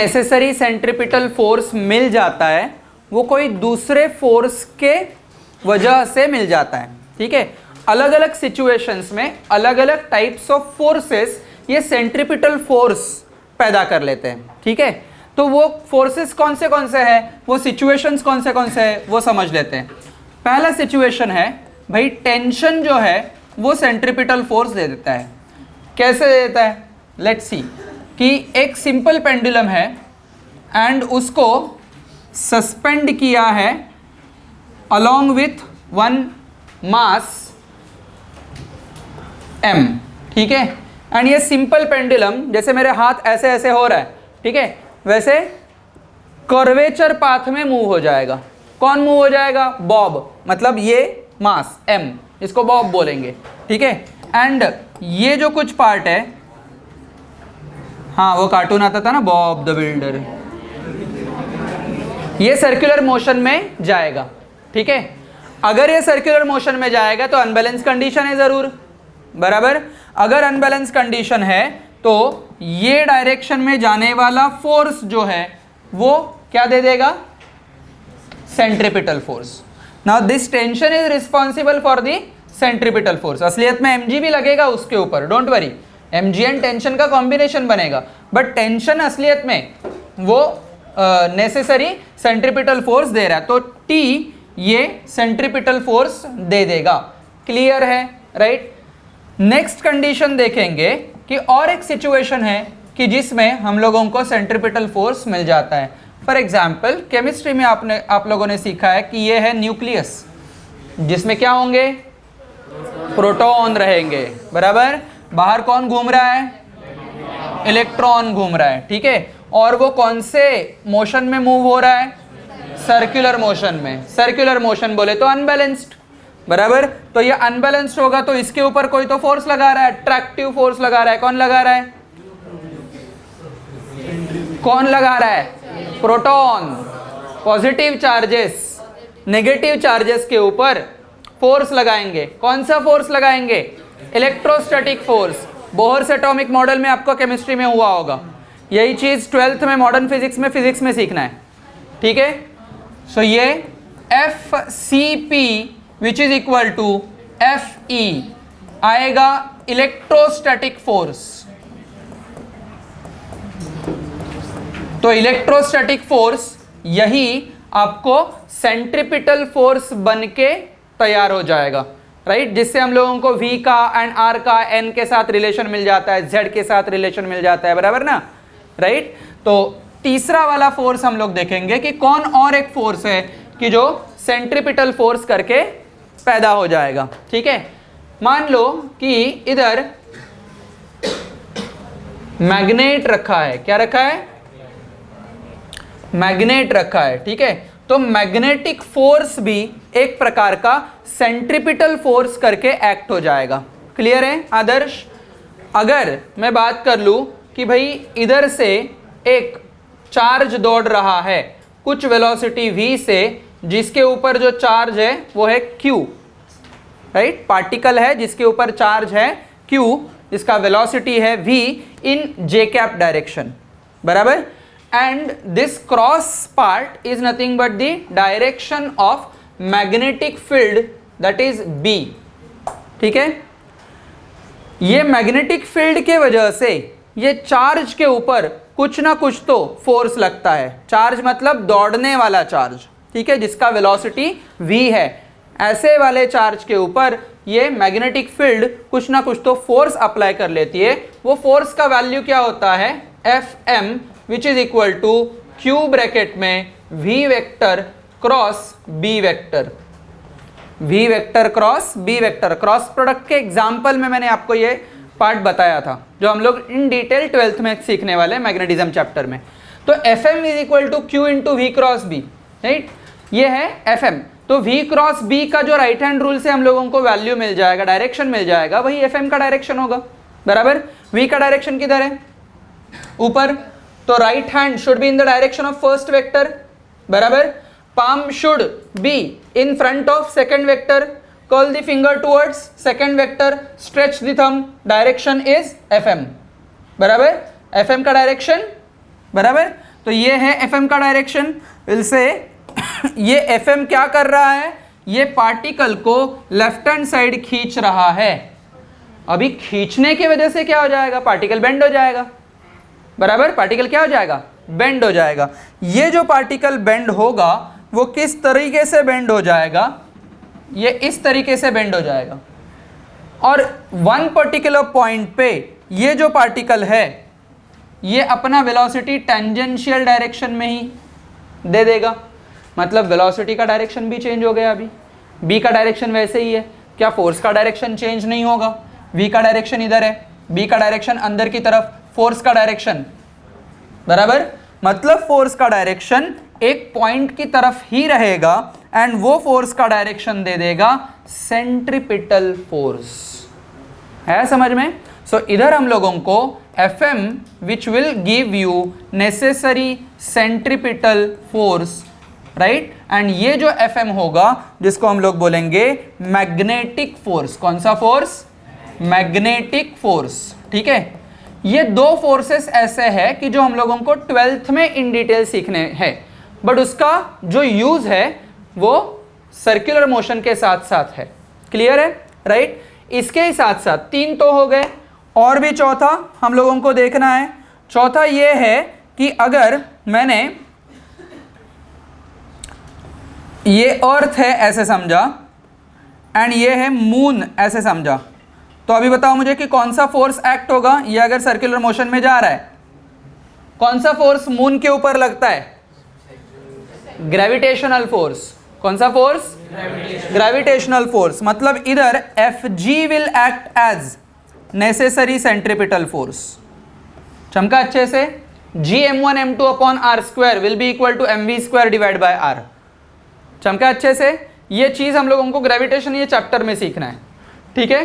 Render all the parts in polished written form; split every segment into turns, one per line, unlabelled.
Necessary centripetal force मिल जाता है वो कोई दूसरे फोर्स के वजह से मिल जाता है। ठीक है, अलग अलग सिचुएशंस में अलग अलग टाइप्स ऑफ फोर्सेस ये सेंट्रिपिटल फोर्स पैदा कर लेते हैं। ठीक है, तो वो फोर्सेस कौन से हैं, वो सिचुएशंस कौन से हैं वो समझ लेते हैं। पहला सिचुएशन है भाई, टेंशन जो है वो सेंट्रिपिटल फोर्स दे देता है। कैसे दे देता है, लेट्स सी कि एक सिंपल पेंडुलम है एंड उसको सस्पेंड किया है along with one mass m। ठीक है, एंड ये सिंपल पेंडुलम जैसे मेरे हाथ ऐसे ऐसे हो रहा है, ठीक है, वैसे कर्वेचर पाथ में मूव हो जाएगा। कौन मूव हो जाएगा, बॉब, मतलब ये मास m, इसको बॉब बोलेंगे। ठीक है, एंड ये जो कुछ पार्ट है, हाँ वो कार्टून आता था ना बॉब द बिल्डर, ये सर्कुलर मोशन में जाएगा। ठीक है, अगर ये सर्कुलर मोशन में जाएगा तो अनबैलेंस कंडीशन है जरूर, बराबर। अगर अनबैलेंस कंडीशन है तो ये डायरेक्शन में जाने वाला फोर्स जो है वो क्या दे देगा, centripetal force. Now this tension is responsible for the centripetal force. असलियत में mg भी लगेगा उसके ऊपर, don't worry, mg and tension का कॉम्बिनेशन बनेगा, बट टेंशन असलियत में वो नेसेसरी सेंट्रिपिटल फोर्स दे रहा है, तो T ये सेंट्रिपिटल फोर्स दे देगा। क्लियर है, राइट। नेक्स्ट कंडीशन देखेंगे कि और एक सिचुएशन है कि जिसमें हम लोगों को सेंट्रिपिटल फोर्स मिल जाता है। फॉर एग्जाम्पल केमिस्ट्री में आप लोगों ने सीखा है कि ये है न्यूक्लियस, जिसमें क्या होंगे, प्रोटॉन रहेंगे, बराबर। बाहर कौन घूम रहा है, इलेक्ट्रॉन घूम रहा है। ठीक है, और वो कौन से मोशन में मूव हो रहा है, सर्कुलर मोशन में। सर्कुलर मोशन बोले तो अनबैलेंस्ड, बराबर। तो ये अनबैलेंस्ड होगा तो इसके ऊपर कोई तो फोर्स लगा रहा है, अट्रैक्टिव फोर्स लगा रहा है। कौन लगा रहा है, कौन लगा रहा है, proton. Positive charges negative charges के ऊपर फोर्स लगाएंगे। कौन सा फोर्स लगाएंगे, electrostatic force. Bohr's atomic model में आपको केमिस्ट्री में हुआ होगा, यही चीज 12th में मॉडर्न फिजिक्स में सीखना है। ठीक है, सो ये FCP which is equal to FE आएगा, इलेक्ट्रोस्टैटिक फोर्स। तो इलेक्ट्रोस्टैटिक फोर्स यही आपको सेंट्रिपिटल फोर्स बन के तैयार हो जाएगा, राइट। जिससे हम लोगों को V का एंड R का N के साथ रिलेशन मिल जाता है, Z के साथ रिलेशन मिल जाता है, बराबर ना, राइट। तो तीसरा वाला फोर्स हम लोग देखेंगे कि कौन और एक फोर्स है कि जो सेंट्रिपिटल फोर्स करके पैदा हो जाएगा। ठीक है, मान लो कि इधर मैग्नेट रखा है। क्या रखा है, मैग्नेट रखा है। ठीक है, तो मैग्नेटिक फोर्स भी एक प्रकार का सेंट्रिपिटल फोर्स करके एक्ट हो जाएगा। क्लियर है आदर्श। अगर मैं बात कर लूं कि भाई इधर से एक चार्ज दौड़ रहा है कुछ वेलोसिटी v से, जिसके ऊपर जो चार्ज है वो है q, राइट। पार्टिकल है जिसके ऊपर चार्ज है q, जिसका वेलोसिटी है v इन j कैप डायरेक्शन, बराबर। And this cross part is nothing but the direction of magnetic field that is b। ठीक है, ये मैग्नेटिक फील्ड के वजह से ये चार्ज के ऊपर कुछ ना कुछ तो फोर्स लगता है। चार्ज मतलब दौड़ने वाला चार्ज, ठीक है, जिसका वेलोसिटी v है। ऐसे वाले चार्ज के ऊपर ये मैग्नेटिक फील्ड कुछ ना कुछ तो फोर्स अप्लाई कर लेती है। वो फोर्स का वैल्यू क्या होता है, Fm which is equal to q bracket में v vector cross b vector. v vector cross b vector. Cross product के एग्जाम्पल में मैंने आपको ये पार्ट बताया था जो हम लोग इन डिटेल 12th में सीखने वाले मैग्नेटिज्म चैप्टर में। तो Fm is equal to q into v cross b, right. ये है Fm। तो v क्रॉस b का जो राइट हैंड रूल से हम लोगों को वैल्यू मिल जाएगा, डायरेक्शन मिल जाएगा, वही Fm का डायरेक्शन होगा, बराबर। v का डायरेक्शन किधर है, ऊपर, तो right hand should be in the direction of first vector, बराबर। palm should be in front of second vector, curl the finger towards second vector, stretch the thumb, direction is Fm, बराबर। Fm का direction, बराबर। तो ये है FM का direction. Will say ये FM क्या कर रहा है, ये पार्टिकल को लेफ्ट हैंड साइड खींच रहा है। अभी खींचने की वजह से क्या हो जाएगा, पार्टिकल बेंड हो जाएगा, बराबर, पार्टिकल क्या हो जाएगा, बेंड हो जाएगा। ये जो पार्टिकल बेंड होगा वो किस तरीके से बेंड हो जाएगा, ये इस तरीके से बेंड हो जाएगा, और वन पर्टिकुलर पॉइंट पे ये जो पार्टिकल है ये अपना वेलोसिटी टेंजेंशियल डायरेक्शन में ही दे देगा, मतलब वेलोसिटी का डायरेक्शन भी चेंज हो गया। अभी बी का डायरेक्शन वैसे ही है, क्या फोर्स का डायरेक्शन चेंज नहीं होगा, वी का डायरेक्शन इधर है, बी का डायरेक्शन अंदर की तरफ, फोर्स का डायरेक्शन, बराबर, मतलब फोर्स का डायरेक्शन एक पॉइंट की तरफ ही रहेगा एंड वो फोर्स का डायरेक्शन दे देगा सेंट्रिपिटल फोर्स। है समझ में? सो इधर हम लोगों को Fm which will give you necessary centripetal force, right, and ये जो Fm होगा जिसको हम लोग बोलेंगे मैग्नेटिक फोर्स। कौन सा फोर्स, मैग्नेटिक फोर्स, ठीक है। ये दो फोर्सेस ऐसे है कि जो हम लोगों को 12th में इन डिटेल सीखने हैं, बट उसका जो यूज है वो सर्कुलर मोशन के साथ साथ है। क्लियर है, राइट। इसके ही साथ साथ तीन तो हो गए, और भी चौथा हम लोगों को देखना है। चौथा ये है कि अगर मैंने ये अर्थ है ऐसे समझा एंड ये है मून ऐसे समझा, तो अभी बताओ मुझे कि कौन सा फोर्स एक्ट होगा। ये अगर सर्कुलर मोशन में जा रहा है, कौन सा फोर्स मून के ऊपर लगता है, ग्रेविटेशनल फोर्स। कौन सा फोर्स, ग्रेविटेशनल फोर्स, मतलब इधर Fg will act as necessary centripetal force. चमका अच्छे से, Gm1 m2 upon r square will be equal to mv square divide by r। चमका अच्छे से, ये चीज हम लोगों को ग्रेविटेशन ये चैप्टर में सीखना है, ठीक है।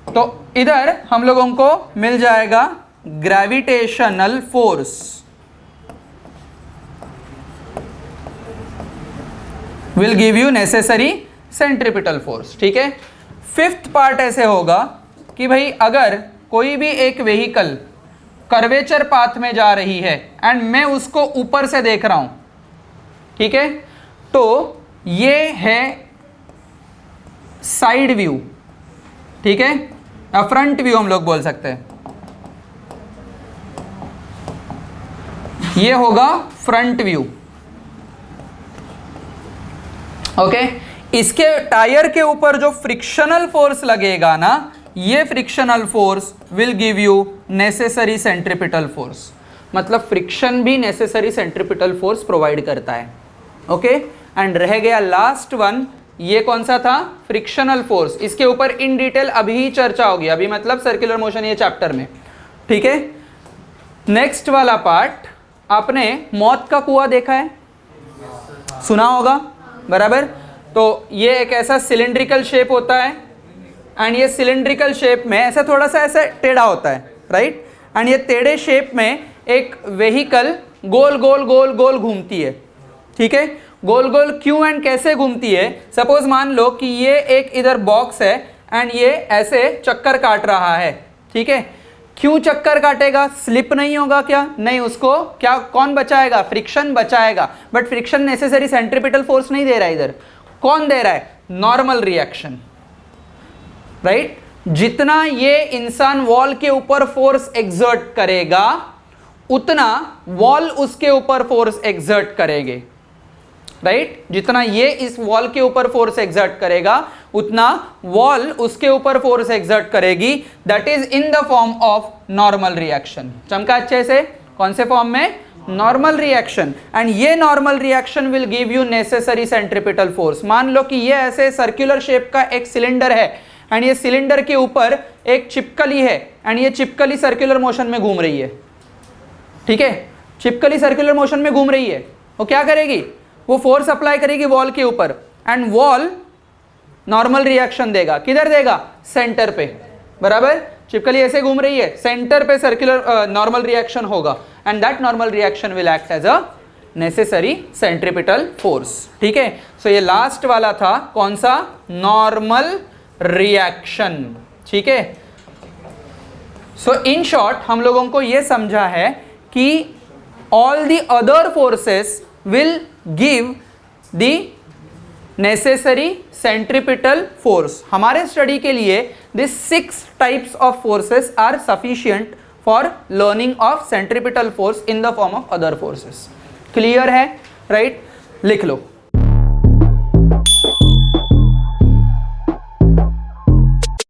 तो इधर हम लोगों को मिल जाएगा gravitational force, will give you necessary centripetal force, ठीक है। फिफ्थ पार्ट ऐसे होगा कि भाई अगर कोई भी एक व्हीकल कर्वेचर पाथ में जा रही है एंड मैं उसको ऊपर से देख रहा हूं, ठीक है, तो ये है साइड व्यू, ठीक है, फ्रंट व्यू हम लोग बोल सकते हैं। ये होगा फ्रंट व्यू, ओके। इसके टायर के ऊपर जो फ्रिक्शनल फोर्स लगेगा ना, ये frictional force will give you necessary centripetal force, मतलब फ्रिक्शन भी नेसेसरी सेंट्रिपिटल फोर्स प्रोवाइड करता है, ओके। एंड रह गया लास्ट वन, ये कौन सा था, फ्रिक्शनल फोर्स। इसके ऊपर इन डिटेल अभी चर्चा होगी, अभी मतलब सर्कुलर मोशन ये चैप्टर में, ठीक है। नेक्स्ट वाला पार्ट, आपने मौत का कुआं देखा है, सुना होगा, बराबर। तो ये एक ऐसा सिलिंड्रिकल शेप होता है एंड ये सिलिंड्रिकल शेप में ऐसा थोड़ा सा ऐसा टेढ़ा होता है, राइट। एंड ये टेढ़े शेप में एक व्हीकल गोल गोल गोल गोल घूमती है, ठीक है। गोल गोल क्यों एंड कैसे घूमती है, सपोज मान लो कि ये एक इधर बॉक्स है एंड ये ऐसे चक्कर काट रहा है, ठीक है। क्यों चक्कर काटेगा, स्लिप नहीं होगा क्या, नहीं, उसको क्या कौन बचाएगा, फ्रिक्शन बचाएगा, but friction necessary centripetal force नहीं दे रहा है। इधर कौन दे रहा है, नॉर्मल रिएक्शन, राइट। जितना ये इंसान वॉल के ऊपर फोर्स एक्सर्ट करेगा उतना वॉल उसके ऊपर फोर्स एक्सर्ट करेंगे, राइट। जितना ये इस वॉल के ऊपर फोर्स एक्सर्ट करेगा उतना वॉल उसके ऊपर फोर्स एक्सर्ट करेगी, that is in the form of normal reaction. चमका अच्छे से, कौन से फॉर्म में, नॉर्मल रिएक्शन। एंड ये normal reaction will give you necessary centripetal force. मान लो कि ये ऐसे सर्कुलर शेप का एक सिलेंडर है एंड ये सिलेंडर के ऊपर एक चिपकली है एंड ये चिपकली सर्कुलर मोशन में घूम रही है, ठीक है। चिपकली सर्कुलर मोशन में घूम रही है, वो क्या करेगी, वो फोर्स अप्लाई करेगी वॉल के ऊपर एंड वॉल नॉर्मल रिएक्शन देगा, किधर देगा, सेंटर पे, बराबर। चिपकली ऐसे घूम रही है, सेंटर पे सर्कुलर नॉर्मल रिएक्शन होगा and that normal reaction will act as a necessary centripetal force, ठीक है। सो ये लास्ट वाला था, कौन सा, नॉर्मल रिएक्शन, ठीक है। सो इन शॉर्ट हम लोगों को ये समझा है कि all the other forces will give the necessary centripetal force. हमारे स्टडी के लिए these 6 types of forces are sufficient for learning of centripetal force in the form of other forces. Clear है? राइट, लिख लो.